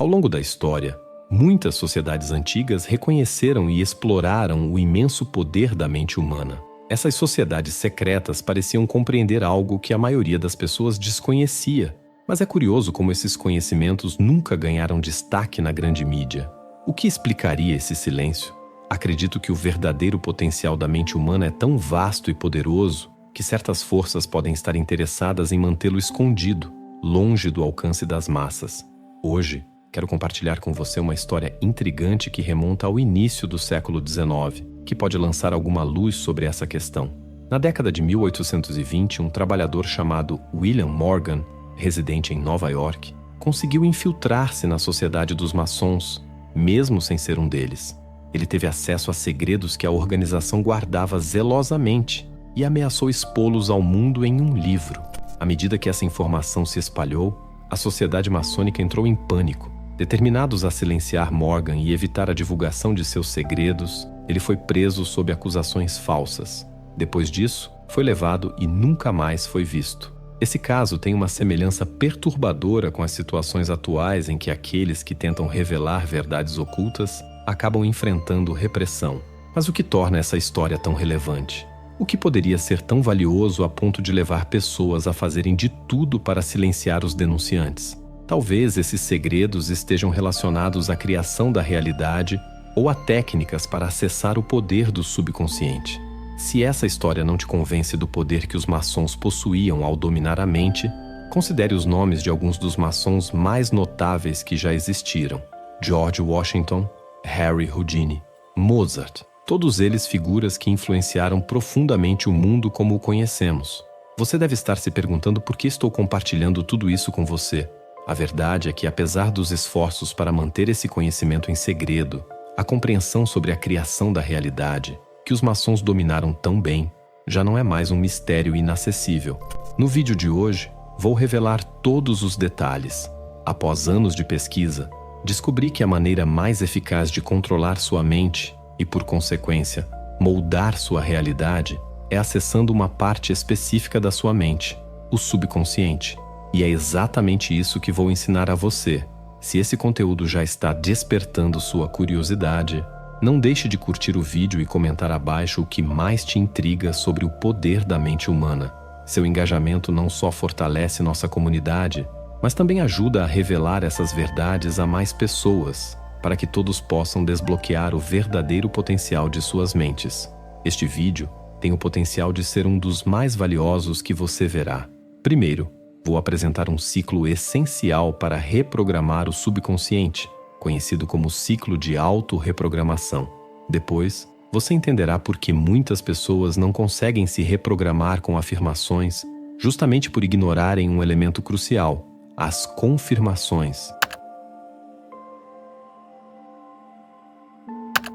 Ao longo da história, muitas sociedades antigas reconheceram e exploraram o imenso poder da mente humana. Essas sociedades secretas pareciam compreender algo que a maioria das pessoas desconhecia, mas é curioso como esses conhecimentos nunca ganharam destaque na grande mídia. O que explicaria esse silêncio? Acredito que o verdadeiro potencial da mente humana é tão vasto e poderoso que certas forças podem estar interessadas em mantê-lo escondido, longe do alcance das massas. Hoje, quero compartilhar com você uma história intrigante que remonta ao início do século XIX, que pode lançar alguma luz sobre essa questão. Na década de 1820, um trabalhador chamado William Morgan, residente em Nova York, conseguiu infiltrar-se na sociedade dos maçons, mesmo sem ser um deles. Ele teve acesso a segredos que a organização guardava zelosamente e ameaçou expô-los ao mundo em um livro. À medida que essa informação se espalhou, a sociedade maçônica entrou em pânico. Determinados a silenciar Morgan e evitar a divulgação de seus segredos, ele foi preso sob acusações falsas. Depois disso, foi levado e nunca mais foi visto. Esse caso tem uma semelhança perturbadora com as situações atuais em que aqueles que tentam revelar verdades ocultas acabam enfrentando repressão. Mas o que torna essa história tão relevante? O que poderia ser tão valioso a ponto de levar pessoas a fazerem de tudo para silenciar os denunciantes? Talvez esses segredos estejam relacionados à criação da realidade ou a técnicas para acessar o poder do subconsciente. Se essa história não te convence do poder que os maçons possuíam ao dominar a mente, considere os nomes de alguns dos maçons mais notáveis que já existiram: George Washington, Harry Houdini, Mozart. Todos eles figuras que influenciaram profundamente o mundo como o conhecemos. Você deve estar se perguntando por que estou compartilhando tudo isso com você. A verdade é que, apesar dos esforços para manter esse conhecimento em segredo, a compreensão sobre a criação da realidade, que os maçons dominaram tão bem, já não é mais um mistério inacessível. No vídeo de hoje, vou revelar todos os detalhes. Após anos de pesquisa, descobri que a maneira mais eficaz de controlar sua mente e, por consequência, moldar sua realidade é acessando uma parte específica da sua mente, o subconsciente. E é exatamente isso que vou ensinar a você. Se esse conteúdo já está despertando sua curiosidade, não deixe de curtir o vídeo e comentar abaixo o que mais te intriga sobre o poder da mente humana. Seu engajamento não só fortalece nossa comunidade, mas também ajuda a revelar essas verdades a mais pessoas, para que todos possam desbloquear o verdadeiro potencial de suas mentes. Este vídeo tem o potencial de ser um dos mais valiosos que você verá. Primeiro, vou apresentar um ciclo essencial para reprogramar o subconsciente, conhecido como ciclo de auto-reprogramação. Depois, você entenderá por que muitas pessoas não conseguem se reprogramar com afirmações, justamente por ignorarem um elemento crucial: as confirmações.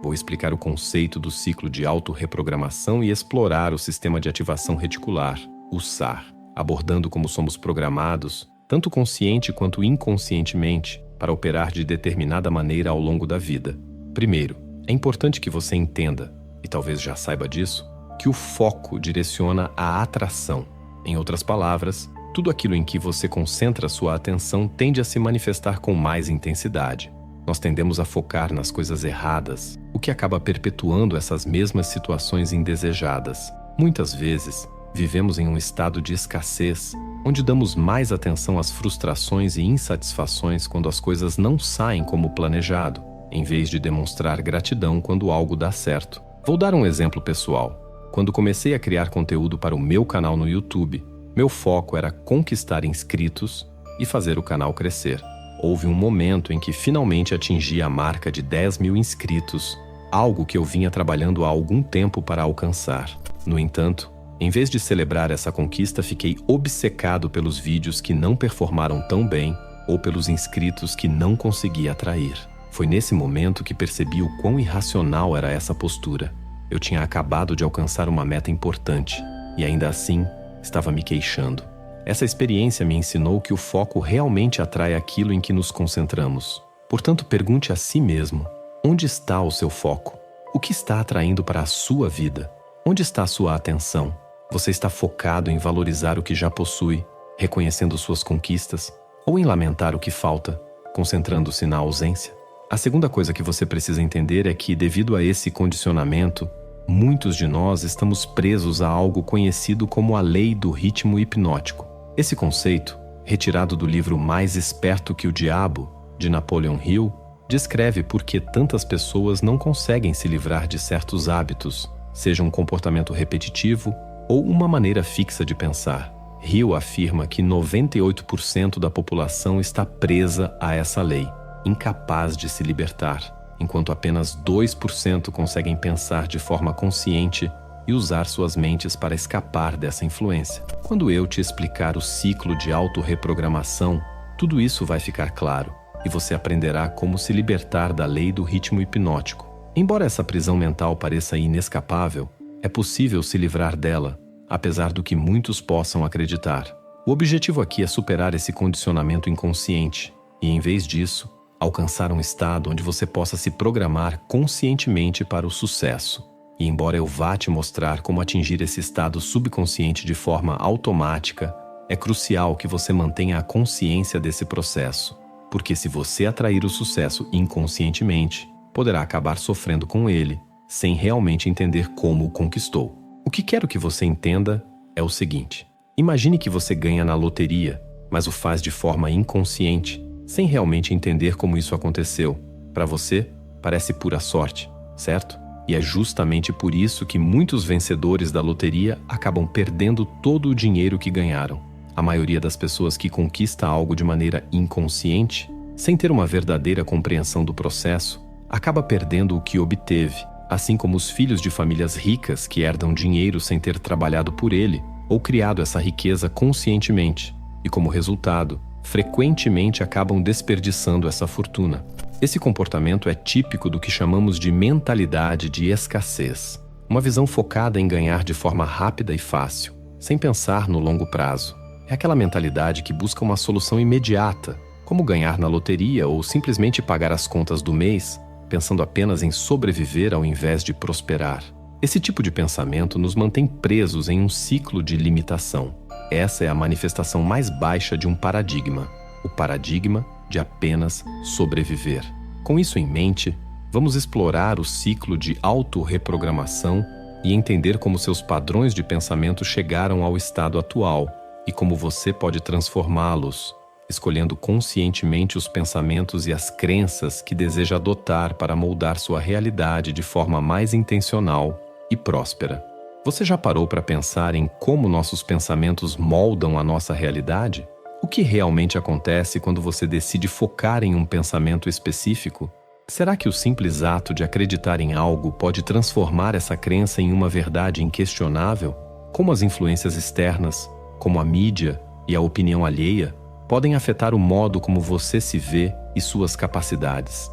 Vou explicar o conceito do ciclo de auto-reprogramação e explorar o sistema de ativação reticular, o SAR, abordando como somos programados, tanto consciente quanto inconscientemente, para operar de determinada maneira ao longo da vida. Primeiro, é importante que você entenda, e talvez já saiba disso, que o foco direciona a atração. Em outras palavras, tudo aquilo em que você concentra sua atenção tende a se manifestar com mais intensidade. Nós tendemos a focar nas coisas erradas, o que acaba perpetuando essas mesmas situações indesejadas. Muitas vezes, vivemos em um estado de escassez, onde damos mais atenção às frustrações e insatisfações quando as coisas não saem como planejado, em vez de demonstrar gratidão quando algo dá certo. Vou dar um exemplo pessoal. Quando comecei a criar conteúdo para o meu canal no YouTube, meu foco era conquistar inscritos e fazer o canal crescer. Houve um momento em que finalmente atingi a marca de 10 mil inscritos, algo que eu vinha trabalhando há algum tempo para alcançar. No entanto, em vez de celebrar essa conquista, fiquei obcecado pelos vídeos que não performaram tão bem ou pelos inscritos que não consegui atrair. Foi nesse momento que percebi o quão irracional era essa postura. Eu tinha acabado de alcançar uma meta importante e ainda assim estava me queixando. Essa experiência me ensinou que o foco realmente atrai aquilo em que nos concentramos. Portanto, pergunte a si mesmo: onde está o seu foco? O que está atraindo para a sua vida? Onde está a sua atenção? Você está focado em valorizar o que já possui, reconhecendo suas conquistas, ou em lamentar o que falta? concentrando-se na ausência? A segunda coisa que você precisa entender é que, devido a esse condicionamento, muitos de nós estamos presos a algo conhecido como a lei do ritmo hipnótico. Esse conceito, retirado do livro Mais Esperto que o Diabo, de Napoleon Hill, descreve por que tantas pessoas não conseguem se livrar de certos hábitos, seja um comportamento repetitivo ou uma maneira fixa de pensar. Hill afirma que 98% da população está presa a essa lei, incapaz de se libertar, enquanto apenas 2% conseguem pensar de forma consciente e usar suas mentes para escapar dessa influência. Quando eu te explicar o ciclo de autorreprogramação, tudo isso vai ficar claro e você aprenderá como se libertar da lei do ritmo hipnótico. Embora essa prisão mental pareça inescapável, é possível se livrar dela, apesar do que muitos possam acreditar. O objetivo aqui é superar esse condicionamento inconsciente e, em vez disso, alcançar um estado onde você possa se programar conscientemente para o sucesso. E embora eu vá te mostrar como atingir esse estado subconsciente de forma automática, é crucial que você mantenha a consciência desse processo, porque se você atrair o sucesso inconscientemente, poderá acabar sofrendo com ele, sem realmente entender como o conquistou. O que quero que você entenda é o seguinte: imagine que você ganha na loteria, mas o faz de forma inconsciente, sem realmente entender como isso aconteceu. Para você, parece pura sorte, certo? E é justamente por isso que muitos vencedores da loteria acabam perdendo todo o dinheiro que ganharam. A maioria das pessoas que conquista algo de maneira inconsciente, sem ter uma verdadeira compreensão do processo, acaba perdendo o que obteve, assim como os filhos de famílias ricas que herdam dinheiro sem ter trabalhado por ele ou criado essa riqueza conscientemente, e como resultado, frequentemente acabam desperdiçando essa fortuna. Esse comportamento é típico do que chamamos de mentalidade de escassez, uma visão focada em ganhar de forma rápida e fácil, sem pensar no longo prazo. É aquela mentalidade que busca uma solução imediata, como ganhar na loteria ou simplesmente pagar as contas do mês, pensando apenas em sobreviver ao invés de prosperar. Esse tipo de pensamento nos mantém presos em um ciclo de limitação. Essa é a manifestação mais baixa de um paradigma, o paradigma de apenas sobreviver. Com isso em mente, vamos explorar o ciclo de autorreprogramação e entender como seus padrões de pensamento chegaram ao estado atual e como você pode transformá-los, escolhendo conscientemente os pensamentos e as crenças que deseja adotar para moldar sua realidade de forma mais intencional e próspera. Você já parou para pensar em como nossos pensamentos moldam a nossa realidade? O que realmente acontece quando você decide focar em um pensamento específico? Será que o simples ato de acreditar em algo pode transformar essa crença em uma verdade inquestionável? Como as influências externas, como a mídia e a opinião alheia, podem afetar o modo como você se vê e suas capacidades?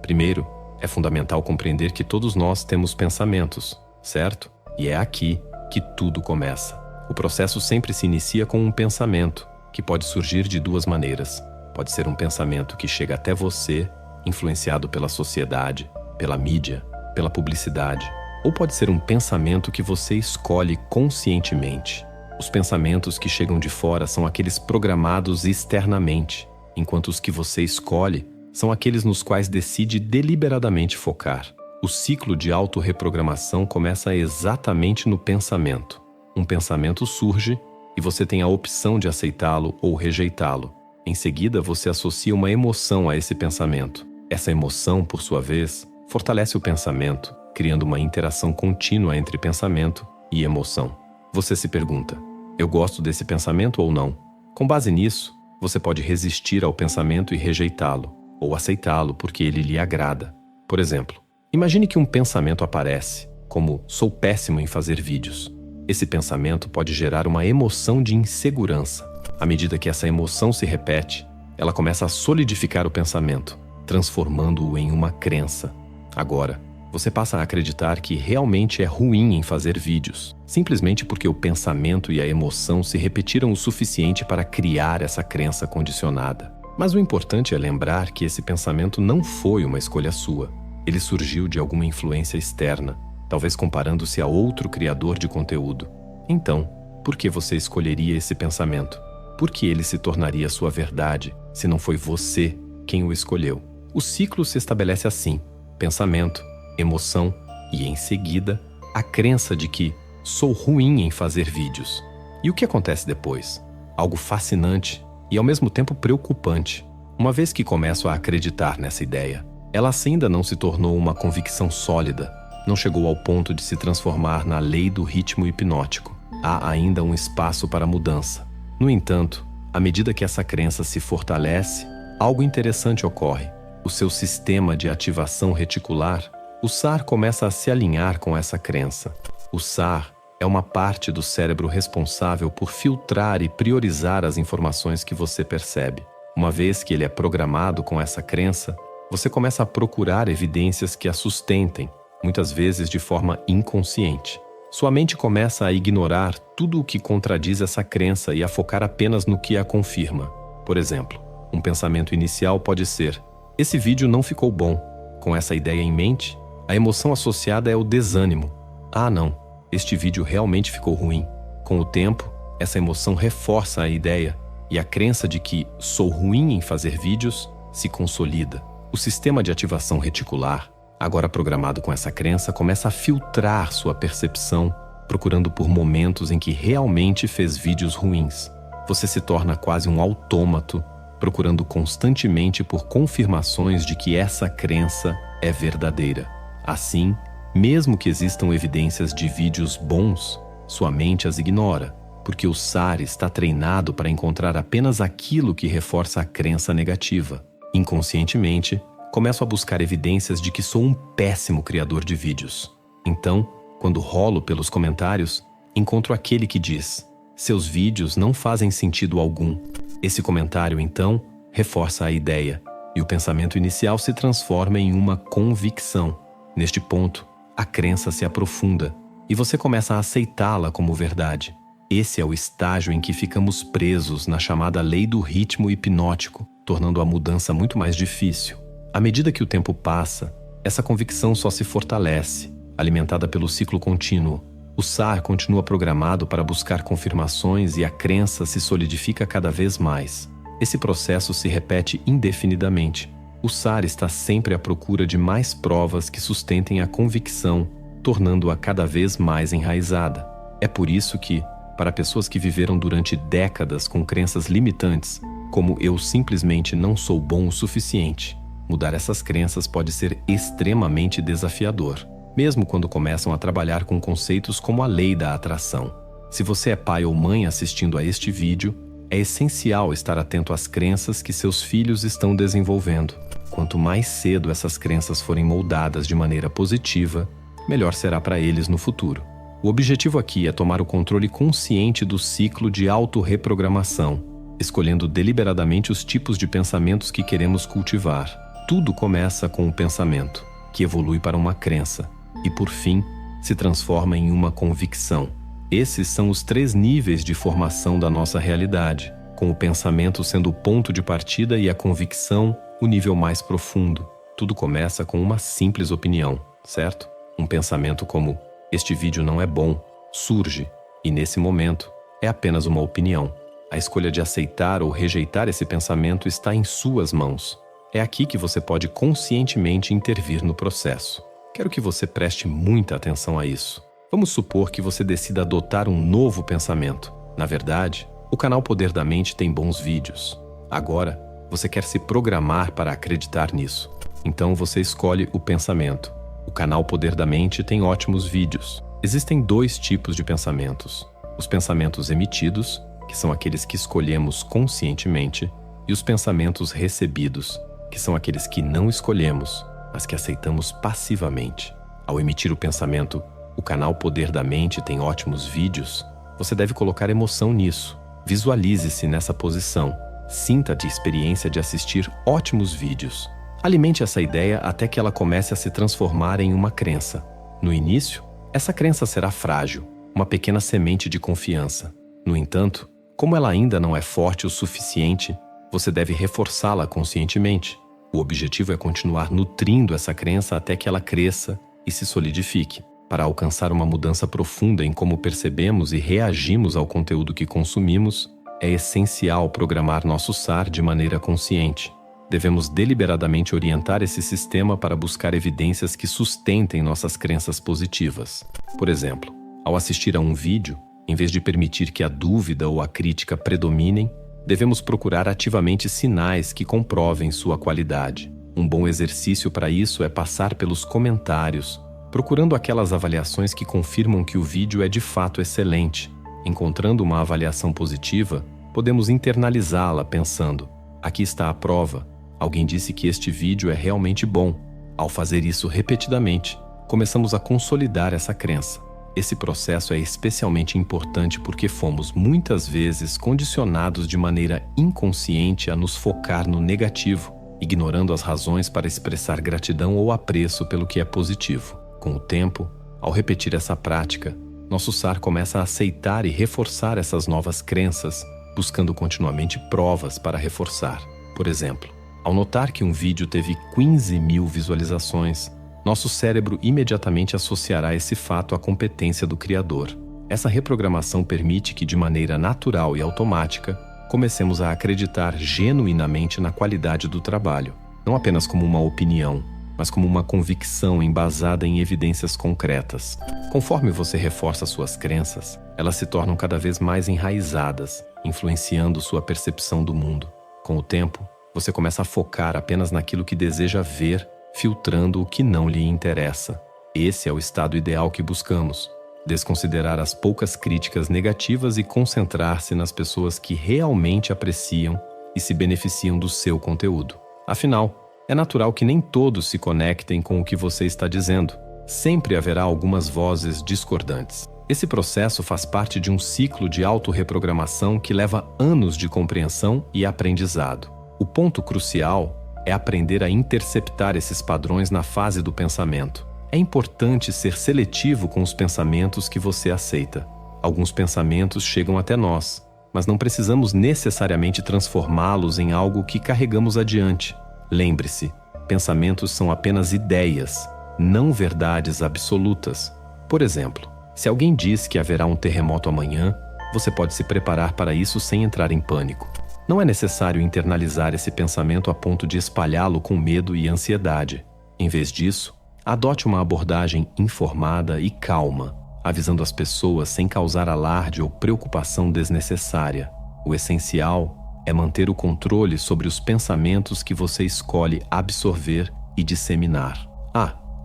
Primeiro, é fundamental compreender que todos nós temos pensamentos, certo? E é aqui que tudo começa. O processo sempre se inicia com um pensamento, que pode surgir de duas maneiras. Pode ser um pensamento que chega até você, influenciado pela sociedade, pela mídia, pela publicidade. Ou pode ser um pensamento que você escolhe conscientemente. Os pensamentos que chegam de fora são aqueles programados externamente, enquanto os que você escolhe são aqueles nos quais decide deliberadamente focar. O ciclo de autorreprogramação começa exatamente no pensamento. Um pensamento surge e você tem a opção de aceitá-lo ou rejeitá-lo. Em seguida, você associa uma emoção a esse pensamento. Essa emoção, por sua vez, fortalece o pensamento, criando uma interação contínua entre pensamento e emoção. Você se pergunta: eu gosto desse pensamento ou não? Com base nisso, você pode resistir ao pensamento e rejeitá-lo, ou aceitá-lo porque ele lhe agrada. Por exemplo, imagine que um pensamento aparece, como sou péssimo em fazer vídeos. Esse pensamento pode gerar uma emoção de insegurança. À medida que essa emoção se repete, ela começa a solidificar o pensamento, transformando-o em uma crença. Agora, você passa a acreditar que realmente é ruim em fazer vídeos, simplesmente porque o pensamento e a emoção se repetiram o suficiente para criar essa crença condicionada. Mas o importante é lembrar que esse pensamento não foi uma escolha sua. Ele surgiu de alguma influência externa, talvez comparando-se a outro criador de conteúdo. Então, por que você escolheria esse pensamento? Por que ele se tornaria sua verdade se não foi você quem o escolheu? O ciclo se estabelece assim: pensamento, emoção e, em seguida, a crença de que sou ruim em fazer vídeos. E o que acontece depois? Algo fascinante e, ao mesmo tempo, preocupante. Uma vez que começo a acreditar nessa ideia, ela ainda não se tornou uma convicção sólida, não chegou ao ponto de se transformar na lei do ritmo hipnótico. Há ainda um espaço para mudança. No entanto, à medida que essa crença se fortalece, algo interessante ocorre. O seu sistema de ativação reticular, o SAR, começa a se alinhar com essa crença. O SAR é uma parte do cérebro responsável por filtrar e priorizar as informações que você percebe. Uma vez que ele é programado com essa crença, você começa a procurar evidências que a sustentem, muitas vezes de forma inconsciente. Sua mente começa a ignorar tudo o que contradiz essa crença e a focar apenas no que a confirma. Por exemplo, um pensamento inicial pode ser: esse vídeo não ficou bom. Com essa ideia em mente, a emoção associada é o desânimo. Ah, não, este vídeo realmente ficou ruim. Com o tempo, essa emoção reforça a ideia e a crença de que sou ruim em fazer vídeos se consolida. O sistema de ativação reticular, agora programado com essa crença, começa a filtrar sua percepção, procurando por momentos em que realmente fez vídeos ruins. Você se torna quase um autômato, procurando constantemente por confirmações de que essa crença é verdadeira. Assim, mesmo que existam evidências de vídeos bons, sua mente as ignora, porque o SAR está treinado para encontrar apenas aquilo que reforça a crença negativa. Inconscientemente, começo a buscar evidências de que sou um péssimo criador de vídeos. Então, quando rolo pelos comentários, encontro aquele que diz: seus vídeos não fazem sentido algum. Esse comentário, então, reforça a ideia, e o pensamento inicial se transforma em uma convicção. Neste ponto, a crença se aprofunda, e você começa a aceitá-la como verdade. Esse é o estágio em que ficamos presos na chamada lei do ritmo hipnótico, tornando a mudança muito mais difícil. À medida que o tempo passa, essa convicção só se fortalece, alimentada pelo ciclo contínuo. O SAR continua programado para buscar confirmações e a crença se solidifica cada vez mais. Esse processo se repete indefinidamente. O SAR está sempre à procura de mais provas que sustentem a convicção, tornando-a cada vez mais enraizada. É por isso que, para pessoas que viveram durante décadas com crenças limitantes, como eu simplesmente não sou bom o suficiente, mudar essas crenças pode ser extremamente desafiador, mesmo quando começam a trabalhar com conceitos como a lei da atração. Se você é pai ou mãe assistindo a este vídeo, é essencial estar atento às crenças que seus filhos estão desenvolvendo. Quanto mais cedo essas crenças forem moldadas de maneira positiva, melhor será para eles no futuro. O objetivo aqui é tomar o controle consciente do ciclo de autorreprogramação, escolhendo deliberadamente os tipos de pensamentos que queremos cultivar. Tudo começa com o pensamento, que evolui para uma crença e, por fim, se transforma em uma convicção. Esses são os 3 níveis de formação da nossa realidade, com o pensamento sendo o ponto de partida e a convicção o nível mais profundo. Tudo começa com uma simples opinião, certo? Um pensamento como: este vídeo não é bom, surge, e nesse momento, é apenas uma opinião. A escolha de aceitar ou rejeitar esse pensamento está em suas mãos. É aqui que você pode conscientemente intervir no processo. Quero que você preste muita atenção a isso. Vamos supor que você decida adotar um novo pensamento. Na verdade, o canal Poder da Mente tem bons vídeos. Agora, você quer se programar para acreditar nisso. Então você escolhe o pensamento. O canal Poder da Mente tem ótimos vídeos. Existem 2 tipos de pensamentos: os pensamentos emitidos, que são aqueles que escolhemos conscientemente, e os pensamentos recebidos, que são aqueles que não escolhemos, mas que aceitamos passivamente. Ao emitir o pensamento, o canal Poder da Mente tem ótimos vídeos, você deve colocar emoção nisso. Visualize-se nessa posição. Sinta a experiência de assistir ótimos vídeos. Alimente essa ideia até que ela comece a se transformar em uma crença. No início, essa crença será frágil, uma pequena semente de confiança. No entanto, como ela ainda não é forte o suficiente, você deve reforçá-la conscientemente. O objetivo é continuar nutrindo essa crença até que ela cresça e se solidifique. Para alcançar uma mudança profunda em como percebemos e reagimos ao conteúdo que consumimos, É essencial programar nosso SAR de maneira consciente. Devemos deliberadamente orientar esse sistema para buscar evidências que sustentem nossas crenças positivas. Por exemplo, ao assistir a um vídeo, em vez de permitir que a dúvida ou a crítica predominem, devemos procurar ativamente sinais que comprovem sua qualidade. Um bom exercício para isso é passar pelos comentários, procurando aquelas avaliações que confirmam que o vídeo é de fato excelente. Encontrando uma avaliação positiva, podemos internalizá-la pensando: aqui está a prova. Alguém disse que este vídeo é realmente bom. Ao fazer isso repetidamente, começamos a consolidar essa crença. Esse processo é especialmente importante porque fomos muitas vezes condicionados de maneira inconsciente a nos focar no negativo, ignorando as razões para expressar gratidão ou apreço pelo que é positivo. Com o tempo, ao repetir essa prática, nosso SAR começa a aceitar e reforçar essas novas crenças, buscando continuamente provas para reforçar. Por exemplo, ao notar que um vídeo teve 15.000 visualizações, nosso cérebro imediatamente associará esse fato à competência do criador. Essa reprogramação permite que, de maneira natural e automática, comecemos a acreditar genuinamente na qualidade do trabalho, não apenas como uma opinião, mas como uma convicção embasada em evidências concretas. Conforme você reforça suas crenças, elas se tornam cada vez mais enraizadas, influenciando sua percepção do mundo. Com o tempo, você começa a focar apenas naquilo que deseja ver, filtrando o que não lhe interessa. Esse é o estado ideal que buscamos: desconsiderar as poucas críticas negativas e concentrar-se nas pessoas que realmente apreciam e se beneficiam do seu conteúdo. Afinal, é natural que nem todos se conectem com o que você está dizendo. Sempre haverá algumas vozes discordantes. Esse processo faz parte de um ciclo de autorreprogramação que leva anos de compreensão e aprendizado. O ponto crucial é aprender a interceptar esses padrões na fase do pensamento. É importante ser seletivo com os pensamentos que você aceita. Alguns pensamentos chegam até nós, mas não precisamos necessariamente transformá-los em algo que carregamos adiante. Lembre-se, pensamentos são apenas ideias, não verdades absolutas. Por exemplo, se alguém diz que haverá um terremoto amanhã, você pode se preparar para isso sem entrar em pânico. Não é necessário internalizar esse pensamento a ponto de espalhá-lo com medo e ansiedade. Em vez disso, adote uma abordagem informada e calma, avisando as pessoas sem causar alarde ou preocupação desnecessária. O essencial é manter o controle sobre os pensamentos que você escolhe absorver e disseminar.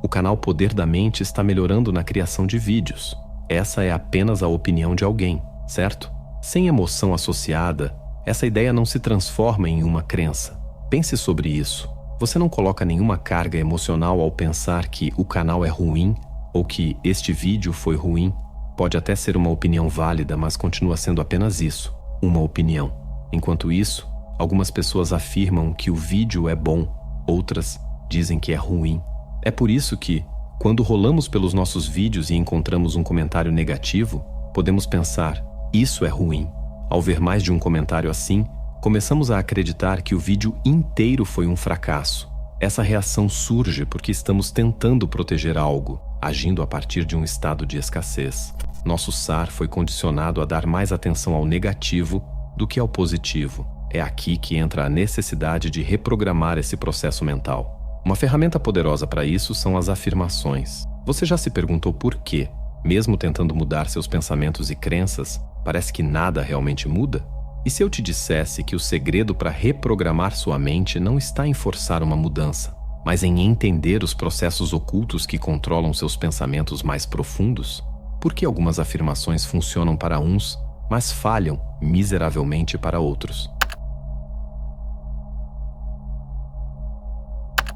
O canal Poder da Mente está melhorando na criação de vídeos. Essa é apenas a opinião de alguém, certo? Sem emoção associada, essa ideia não se transforma em uma crença. Pense sobre isso. Você não coloca nenhuma carga emocional ao pensar que o canal é ruim ou que este vídeo foi ruim. Pode até ser uma opinião válida, mas continua sendo apenas isso, uma opinião. Enquanto isso, algumas pessoas afirmam que o vídeo é bom, outras dizem que é ruim. É por isso que, quando rolamos pelos nossos vídeos e encontramos um comentário negativo, podemos pensar: isso é ruim. Ao ver mais de um comentário assim, começamos a acreditar que o vídeo inteiro foi um fracasso. Essa reação surge porque estamos tentando proteger algo, agindo a partir de um estado de escassez. Nosso SAR foi condicionado a dar mais atenção ao negativo do que ao positivo. É aqui que entra a necessidade de reprogramar esse processo mental. Uma ferramenta poderosa para isso são as afirmações. Você já se perguntou por quê? Mesmo tentando mudar seus pensamentos e crenças, parece que nada realmente muda? E se eu te dissesse que o segredo para reprogramar sua mente não está em forçar uma mudança, mas em entender os processos ocultos que controlam seus pensamentos mais profundos? Por que algumas afirmações funcionam para uns, mas falham miseravelmente para outros?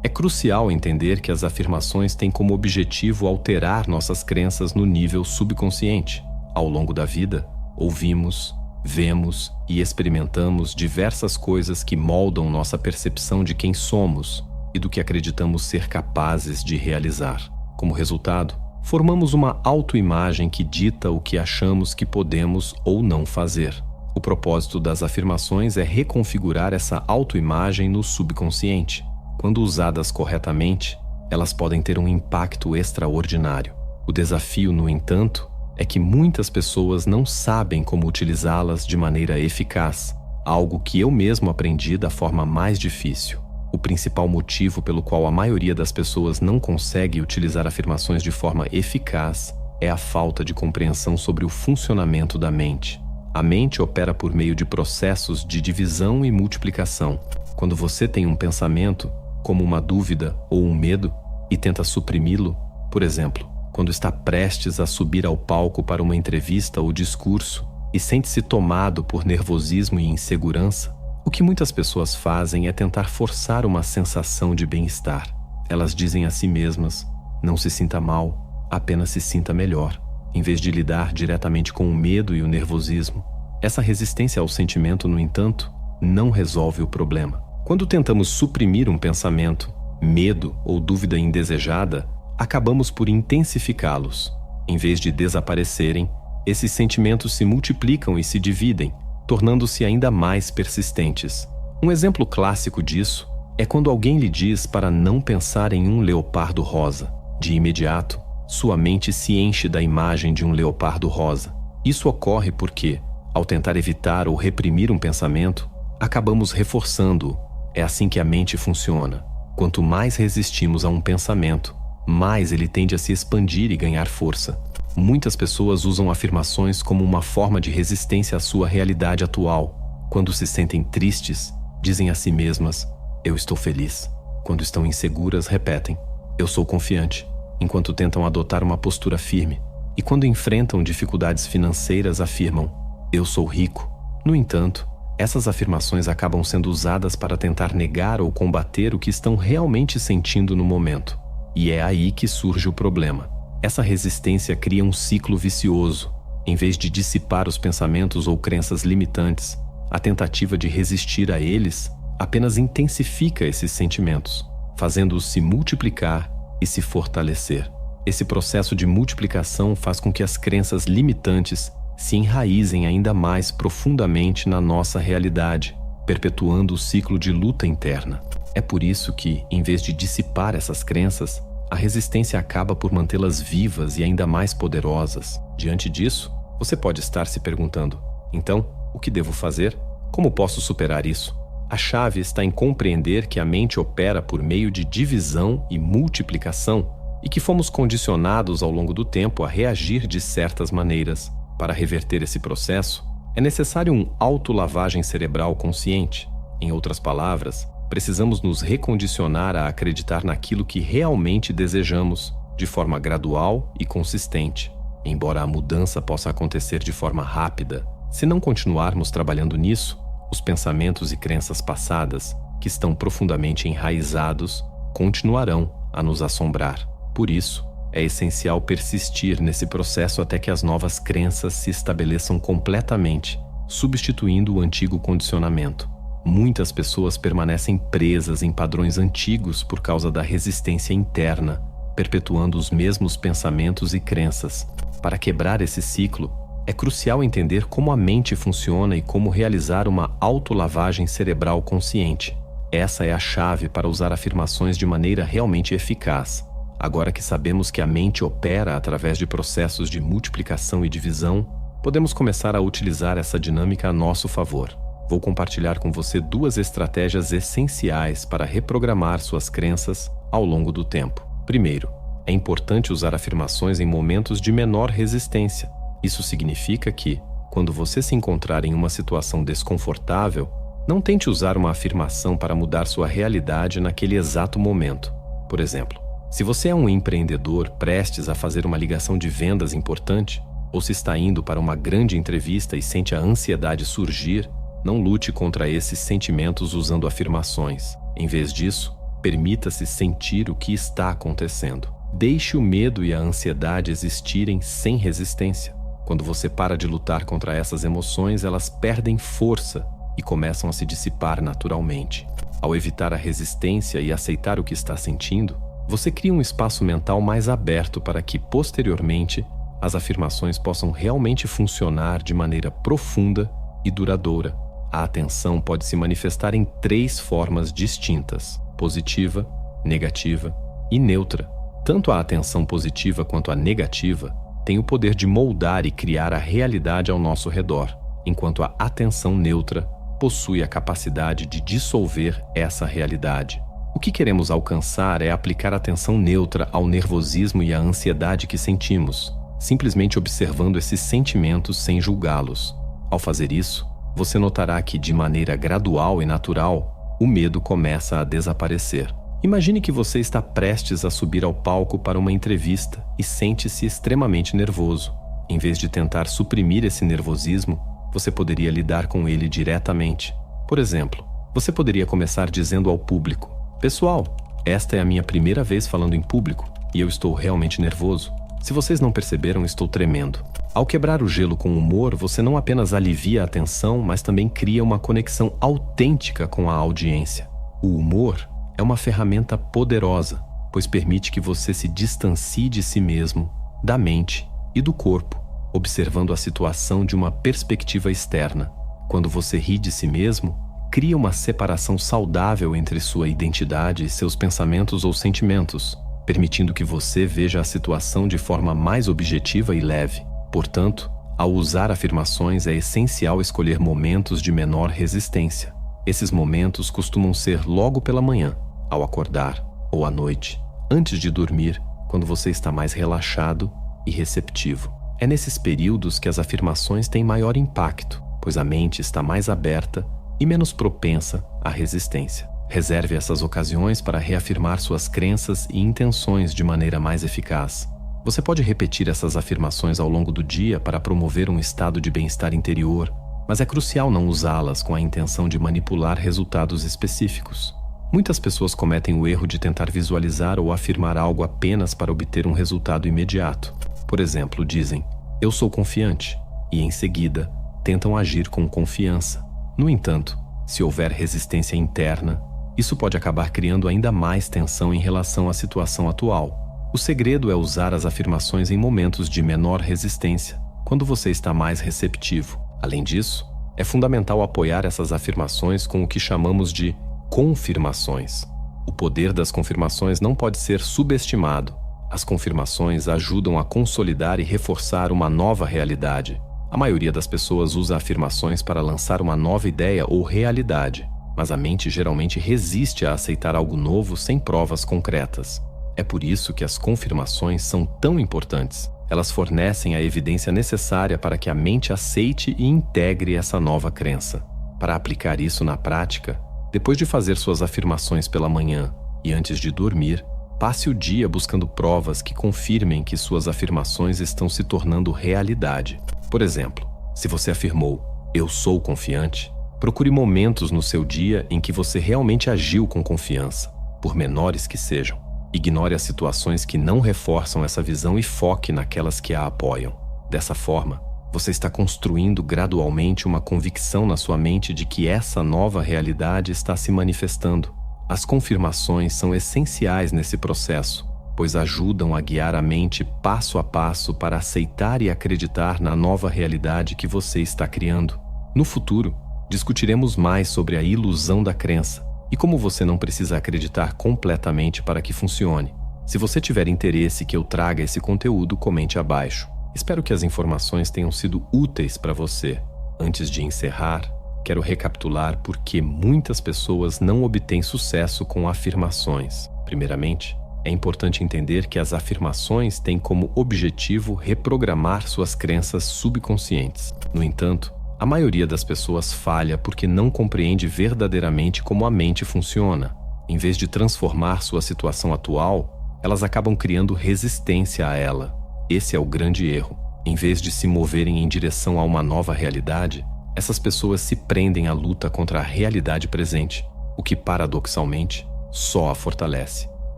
É crucial entender que as afirmações têm como objetivo alterar nossas crenças no nível subconsciente. Ao longo da vida, ouvimos, vemos e experimentamos diversas coisas que moldam nossa percepção de quem somos e do que acreditamos ser capazes de realizar. Como resultado, formamos uma autoimagem que dita o que achamos que podemos ou não fazer. O propósito das afirmações é reconfigurar essa autoimagem no subconsciente. Quando usadas corretamente, elas podem ter um impacto extraordinário. O desafio, no entanto, é que muitas pessoas não sabem como utilizá-las de maneira eficaz, algo que eu mesmo aprendi da forma mais difícil. O principal motivo pelo qual a maioria das pessoas não consegue utilizar afirmações de forma eficaz é a falta de compreensão sobre o funcionamento da mente. A mente opera por meio de processos de divisão e multiplicação. Quando você tem um pensamento, como uma dúvida ou um medo, e tenta suprimi-lo, por exemplo, quando está prestes a subir ao palco para uma entrevista ou discurso e sente-se tomado por nervosismo e insegurança, o que muitas pessoas fazem é tentar forçar uma sensação de bem-estar. Elas dizem a si mesmas: não se sinta mal, apenas se sinta melhor, em vez de lidar diretamente com o medo e o nervosismo. Essa resistência ao sentimento, no entanto, não resolve o problema. Quando tentamos suprimir um pensamento, medo ou dúvida indesejada, acabamos por intensificá-los. Em vez de desaparecerem, esses sentimentos se multiplicam e se dividem, tornando-se ainda mais persistentes. Um exemplo clássico disso é quando alguém lhe diz para não pensar em um leopardo rosa. De imediato, sua mente se enche da imagem de um leopardo rosa. Isso ocorre porque, ao tentar evitar ou reprimir um pensamento, acabamos reforçando-o. É assim que a mente funciona. Quanto mais resistimos a um pensamento, mais ele tende a se expandir e ganhar força. Muitas pessoas usam afirmações como uma forma de resistência à sua realidade atual. Quando se sentem tristes, dizem a si mesmas: eu estou feliz. Quando estão inseguras, repetem: eu sou confiante, enquanto tentam adotar uma postura firme. E quando enfrentam dificuldades financeiras, afirmam: eu sou rico. No entanto, essas afirmações acabam sendo usadas para tentar negar ou combater o que estão realmente sentindo no momento. E é aí que surge o problema. Essa resistência cria um ciclo vicioso. Em vez de dissipar os pensamentos ou crenças limitantes, a tentativa de resistir a eles apenas intensifica esses sentimentos, fazendo-os se multiplicar e se fortalecer. Esse processo de multiplicação faz com que as crenças limitantes se enraizem ainda mais profundamente na nossa realidade, perpetuando o ciclo de luta interna. É por isso que, em vez de dissipar essas crenças, a resistência acaba por mantê-las vivas e ainda mais poderosas. Diante disso, você pode estar se perguntando: então, o que devo fazer? Como posso superar isso? A chave está em compreender que a mente opera por meio de divisão e multiplicação e que fomos condicionados ao longo do tempo a reagir de certas maneiras. Para reverter esse processo, é necessário um autolavagem cerebral consciente. Em outras palavras, precisamos nos recondicionar a acreditar naquilo que realmente desejamos, de forma gradual e consistente. Embora a mudança possa acontecer de forma rápida, se não continuarmos trabalhando nisso, os pensamentos e crenças passadas, que estão profundamente enraizados, continuarão a nos assombrar. Por isso, é essencial persistir nesse processo até que as novas crenças se estabeleçam completamente, substituindo o antigo condicionamento. Muitas pessoas permanecem presas em padrões antigos por causa da resistência interna, perpetuando os mesmos pensamentos e crenças. Para quebrar esse ciclo, é crucial entender como a mente funciona e como realizar uma autolavagem cerebral consciente. Essa é a chave para usar afirmações de maneira realmente eficaz. Agora que sabemos que a mente opera através de processos de multiplicação e divisão, podemos começar a utilizar essa dinâmica a nosso favor. Vou compartilhar com você 2 estratégias essenciais para reprogramar suas crenças ao longo do tempo. Primeiro, é importante usar afirmações em momentos de menor resistência. Isso significa que, quando você se encontrar em uma situação desconfortável, não tente usar uma afirmação para mudar sua realidade naquele exato momento. Por exemplo, se você é um empreendedor prestes a fazer uma ligação de vendas importante, ou se está indo para uma grande entrevista e sente a ansiedade surgir, não lute contra esses sentimentos usando afirmações. Em vez disso, permita-se sentir o que está acontecendo. Deixe o medo e a ansiedade existirem sem resistência. Quando você para de lutar contra essas emoções, elas perdem força e começam a se dissipar naturalmente. Ao evitar a resistência e aceitar o que está sentindo, você cria um espaço mental mais aberto para que, posteriormente, as afirmações possam realmente funcionar de maneira profunda e duradoura. A atenção pode se manifestar em 3 formas distintas: positiva, negativa e neutra. Tanto a atenção positiva quanto a negativa tem o poder de moldar e criar a realidade ao nosso redor, enquanto a atenção neutra possui a capacidade de dissolver essa realidade. O que queremos alcançar é aplicar atenção neutra ao nervosismo e à ansiedade que sentimos, simplesmente observando esses sentimentos sem julgá-los. Ao fazer isso, você notará que, de maneira gradual e natural, o medo começa a desaparecer. Imagine que você está prestes a subir ao palco para uma entrevista e sente-se extremamente nervoso. Em vez de tentar suprimir esse nervosismo, você poderia lidar com ele diretamente. Por exemplo, você poderia começar dizendo ao público: "Pessoal, esta é a minha primeira vez falando em público e eu estou realmente nervoso. Se vocês não perceberam, estou tremendo." Ao quebrar o gelo com humor, você não apenas alivia a tensão, mas também cria uma conexão autêntica com a audiência. O humor é uma ferramenta poderosa, pois permite que você se distancie de si mesmo, da mente e do corpo, observando a situação de uma perspectiva externa. Quando você ri de si mesmo, cria uma separação saudável entre sua identidade e seus pensamentos ou sentimentos, permitindo que você veja a situação de forma mais objetiva e leve. Portanto, ao usar afirmações é essencial escolher momentos de menor resistência. Esses momentos costumam ser logo pela manhã, ao acordar, ou à noite, antes de dormir, quando você está mais relaxado e receptivo. É nesses períodos que as afirmações têm maior impacto, pois a mente está mais aberta e menos propensa à resistência. Reserve essas ocasiões para reafirmar suas crenças e intenções de maneira mais eficaz. Você pode repetir essas afirmações ao longo do dia para promover um estado de bem-estar interior, mas é crucial não usá-las com a intenção de manipular resultados específicos. Muitas pessoas cometem o erro de tentar visualizar ou afirmar algo apenas para obter um resultado imediato. Por exemplo, dizem: "Eu sou confiante", e em seguida tentam agir com confiança. No entanto, se houver resistência interna, isso pode acabar criando ainda mais tensão em relação à situação atual. O segredo é usar as afirmações em momentos de menor resistência, quando você está mais receptivo. Além disso, é fundamental apoiar essas afirmações com o que chamamos de confirmações. O poder das confirmações não pode ser subestimado. As confirmações ajudam a consolidar e reforçar uma nova realidade. A maioria das pessoas usa afirmações para lançar uma nova ideia ou realidade, mas a mente geralmente resiste a aceitar algo novo sem provas concretas. É por isso que as confirmações são tão importantes. Elas fornecem a evidência necessária para que a mente aceite e integre essa nova crença. Para aplicar isso na prática, depois de fazer suas afirmações pela manhã e antes de dormir, passe o dia buscando provas que confirmem que suas afirmações estão se tornando realidade. Por exemplo, se você afirmou "eu sou confiante", procure momentos no seu dia em que você realmente agiu com confiança, por menores que sejam. Ignore as situações que não reforçam essa visão e foque naquelas que a apoiam. Dessa forma, você está construindo gradualmente uma convicção na sua mente de que essa nova realidade está se manifestando. As confirmações são essenciais nesse processo, pois ajudam a guiar a mente passo a passo para aceitar e acreditar na nova realidade que você está criando. No futuro, discutiremos mais sobre a ilusão da crença e como você não precisa acreditar completamente para que funcione. Se você tiver interesse que eu traga esse conteúdo, comente abaixo. Espero que as informações tenham sido úteis para você. Antes de encerrar, quero recapitular por que muitas pessoas não obtêm sucesso com afirmações. Primeiramente, é importante entender que as afirmações têm como objetivo reprogramar suas crenças subconscientes. No entanto, a maioria das pessoas falha porque não compreende verdadeiramente como a mente funciona. Em vez de transformar sua situação atual, elas acabam criando resistência a ela. Esse é o grande erro. Em vez de se moverem em direção a uma nova realidade, essas pessoas se prendem à luta contra a realidade presente, o que, paradoxalmente, só a fortalece.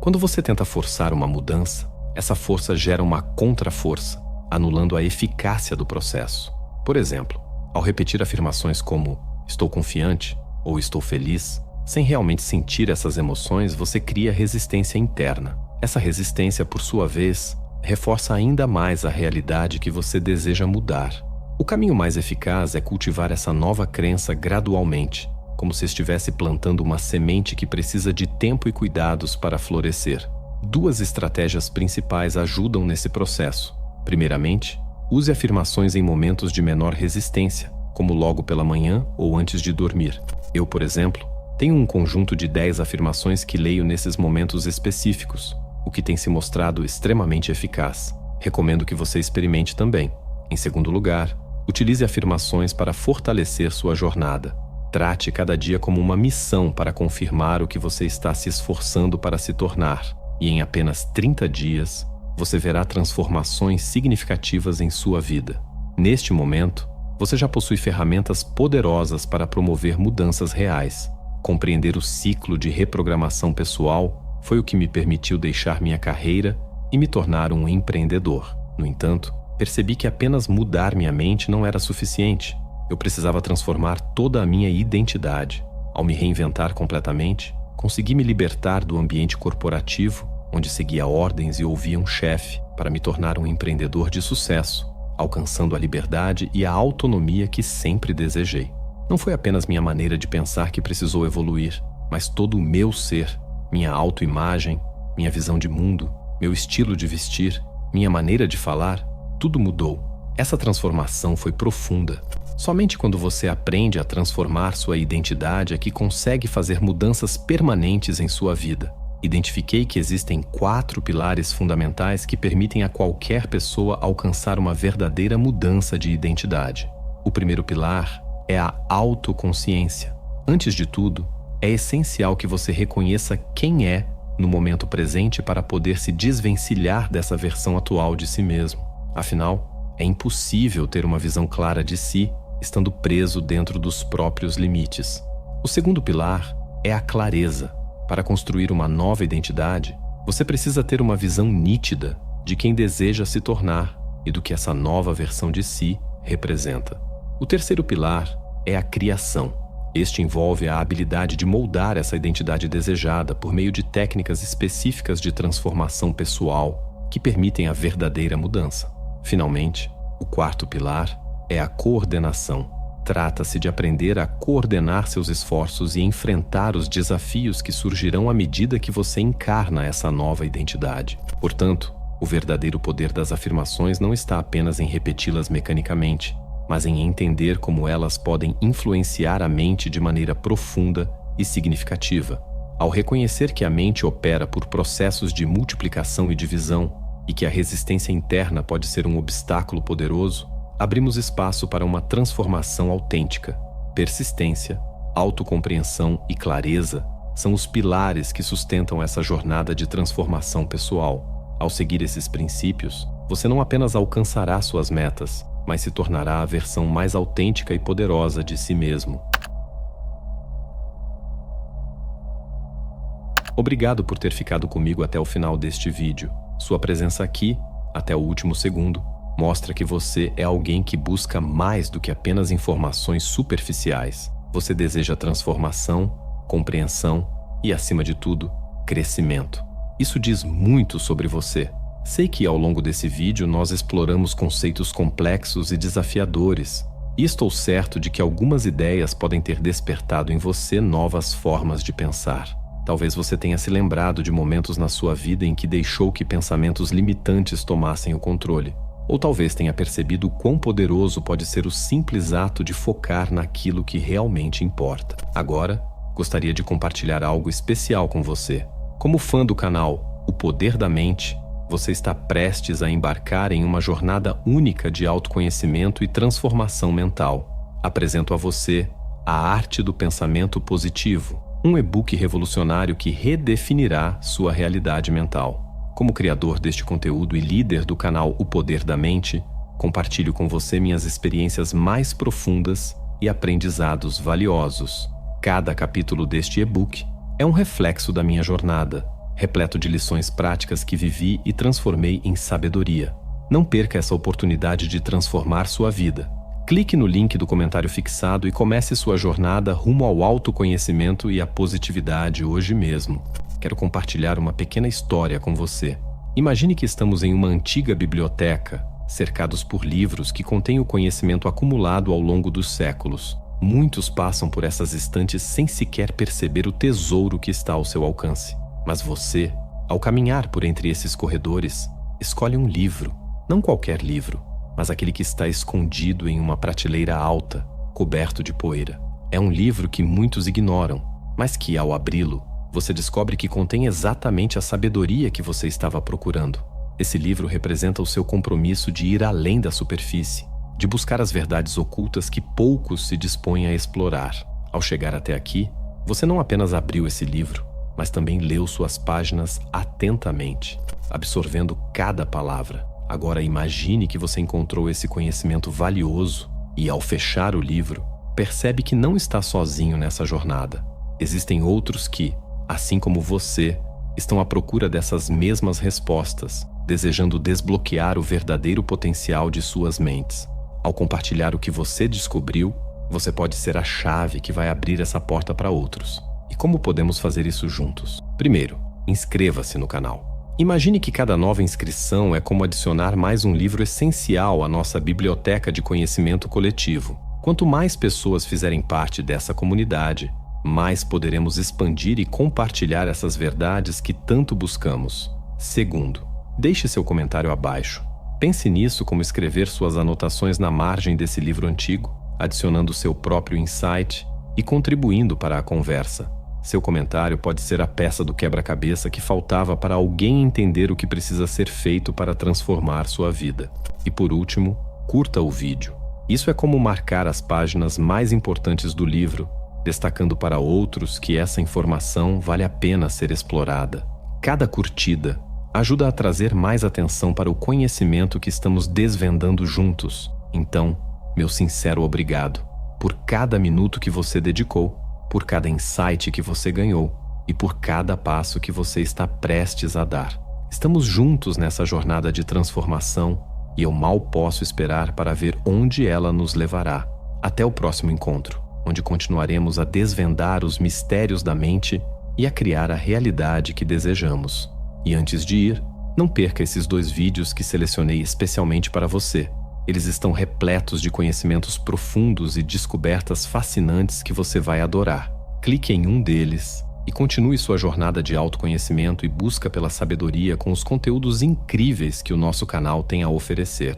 Quando você tenta forçar uma mudança, essa força gera uma contra-força, anulando a eficácia do processo. Por exemplo, ao repetir afirmações como "estou confiante" ou "estou feliz", sem realmente sentir essas emoções, você cria resistência interna. Essa resistência, por sua vez, reforça ainda mais a realidade que você deseja mudar. O caminho mais eficaz é cultivar essa nova crença gradualmente, como se estivesse plantando uma semente que precisa de tempo e cuidados para florescer. Duas estratégias principais ajudam nesse processo. Primeiramente, use afirmações em momentos de menor resistência, como logo pela manhã ou antes de dormir. Eu, por exemplo, tenho um conjunto de 10 afirmações que leio nesses momentos específicos, o que tem se mostrado extremamente eficaz. Recomendo que você experimente também. Em segundo lugar, utilize afirmações para fortalecer sua jornada. Trate cada dia como uma missão para confirmar o que você está se esforçando para se tornar, e em apenas 30 dias, você verá transformações significativas em sua vida. Neste momento, você já possui ferramentas poderosas para promover mudanças reais. Compreender o ciclo de reprogramação pessoal foi o que me permitiu deixar minha carreira e me tornar um empreendedor. No entanto, percebi que apenas mudar minha mente não era suficiente. Eu precisava transformar toda a minha identidade. Ao me reinventar completamente, consegui me libertar do ambiente corporativo, onde seguia ordens e ouvia um chefe, para me tornar um empreendedor de sucesso, alcançando a liberdade e a autonomia que sempre desejei. Não foi apenas minha maneira de pensar que precisou evoluir, mas todo o meu ser, minha autoimagem, minha visão de mundo, meu estilo de vestir, minha maneira de falar, tudo mudou. Essa transformação foi profunda. Somente quando você aprende a transformar sua identidade é que consegue fazer mudanças permanentes em sua vida. Identifiquei que existem 4 pilares fundamentais que permitem a qualquer pessoa alcançar uma verdadeira mudança de identidade. O primeiro pilar é a autoconsciência. Antes de tudo, é essencial que você reconheça quem é no momento presente para poder se desvencilhar dessa versão atual de si mesmo. Afinal, é impossível ter uma visão clara de si estando preso dentro dos próprios limites. O segundo pilar é a clareza. Para construir uma nova identidade, você precisa ter uma visão nítida de quem deseja se tornar e do que essa nova versão de si representa. O terceiro pilar é a criação. Este envolve a habilidade de moldar essa identidade desejada por meio de técnicas específicas de transformação pessoal que permitem a verdadeira mudança. Finalmente, o quarto pilar é a coordenação. Trata-se de aprender a coordenar seus esforços e enfrentar os desafios que surgirão à medida que você encarna essa nova identidade. Portanto, o verdadeiro poder das afirmações não está apenas em repeti-las mecanicamente, mas em entender como elas podem influenciar a mente de maneira profunda e significativa. Ao reconhecer que a mente opera por processos de multiplicação e divisão e que a resistência interna pode ser um obstáculo poderoso, abrimos espaço para uma transformação autêntica. Persistência, autocompreensão e clareza são os pilares que sustentam essa jornada de transformação pessoal. Ao seguir esses princípios, você não apenas alcançará suas metas, mas se tornará a versão mais autêntica e poderosa de si mesmo. Obrigado por ter ficado comigo até o final deste vídeo. Sua presença aqui, até o último segundo, mostra que você é alguém que busca mais do que apenas informações superficiais. Você deseja transformação, compreensão e, acima de tudo, crescimento. Isso diz muito sobre você. Sei que ao longo desse vídeo nós exploramos conceitos complexos e desafiadores, e estou certo de que algumas ideias podem ter despertado em você novas formas de pensar. Talvez você tenha se lembrado de momentos na sua vida em que deixou que pensamentos limitantes tomassem o controle. Ou talvez tenha percebido o quão poderoso pode ser o simples ato de focar naquilo que realmente importa. Agora, gostaria de compartilhar algo especial com você. Como fã do canal O Poder da Mente, você está prestes a embarcar em uma jornada única de autoconhecimento e transformação mental. Apresento a você A Arte do Pensamento Positivo, um e-book revolucionário que redefinirá sua realidade mental. Como criador deste conteúdo e líder do canal O Poder da Mente, compartilho com você minhas experiências mais profundas e aprendizados valiosos. Cada capítulo deste e-book é um reflexo da minha jornada, repleto de lições práticas que vivi e transformei em sabedoria. Não perca essa oportunidade de transformar sua vida. Clique no link do comentário fixado e comece sua jornada rumo ao autoconhecimento e à positividade hoje mesmo. Quero compartilhar uma pequena história com você. Imagine que estamos em uma antiga biblioteca, cercados por livros que contêm o conhecimento acumulado ao longo dos séculos. Muitos passam por essas estantes sem sequer perceber o tesouro que está ao seu alcance. Mas você, ao caminhar por entre esses corredores, escolhe um livro. Não qualquer livro, mas aquele que está escondido em uma prateleira alta, coberto de poeira. É um livro que muitos ignoram, mas que, ao abri-lo, você descobre que contém exatamente a sabedoria que você estava procurando. Esse livro representa o seu compromisso de ir além da superfície, de buscar as verdades ocultas que poucos se dispõem a explorar. Ao chegar até aqui, você não apenas abriu esse livro, mas também leu suas páginas atentamente, absorvendo cada palavra. Agora imagine que você encontrou esse conhecimento valioso e, ao fechar o livro, percebe que não está sozinho nessa jornada. Existem outros que, assim como você, estão à procura dessas mesmas respostas, desejando desbloquear o verdadeiro potencial de suas mentes. Ao compartilhar o que você descobriu, você pode ser a chave que vai abrir essa porta para outros. E como podemos fazer isso juntos? Primeiro, inscreva-se no canal. Imagine que cada nova inscrição é como adicionar mais um livro essencial à nossa biblioteca de conhecimento coletivo. Quanto mais pessoas fizerem parte dessa comunidade, mais poderemos expandir e compartilhar essas verdades que tanto buscamos. Segundo, deixe seu comentário abaixo. Pense nisso como escrever suas anotações na margem desse livro antigo, adicionando seu próprio insight e contribuindo para a conversa. Seu comentário pode ser a peça do quebra-cabeça que faltava para alguém entender o que precisa ser feito para transformar sua vida. E por último, curta o vídeo. Isso é como marcar as páginas mais importantes do livro, destacando para outros que essa informação vale a pena ser explorada. Cada curtida ajuda a trazer mais atenção para o conhecimento que estamos desvendando juntos. Então, meu sincero obrigado por cada minuto que você dedicou, por cada insight que você ganhou e por cada passo que você está prestes a dar. Estamos juntos nessa jornada de transformação e eu mal posso esperar para ver onde ela nos levará. Até o próximo encontro, onde continuaremos a desvendar os mistérios da mente e a criar a realidade que desejamos. E antes de ir, não perca esses 2 vídeos que selecionei especialmente para você. Eles estão repletos de conhecimentos profundos e descobertas fascinantes que você vai adorar. Clique em um deles e continue sua jornada de autoconhecimento e busca pela sabedoria com os conteúdos incríveis que o nosso canal tem a oferecer.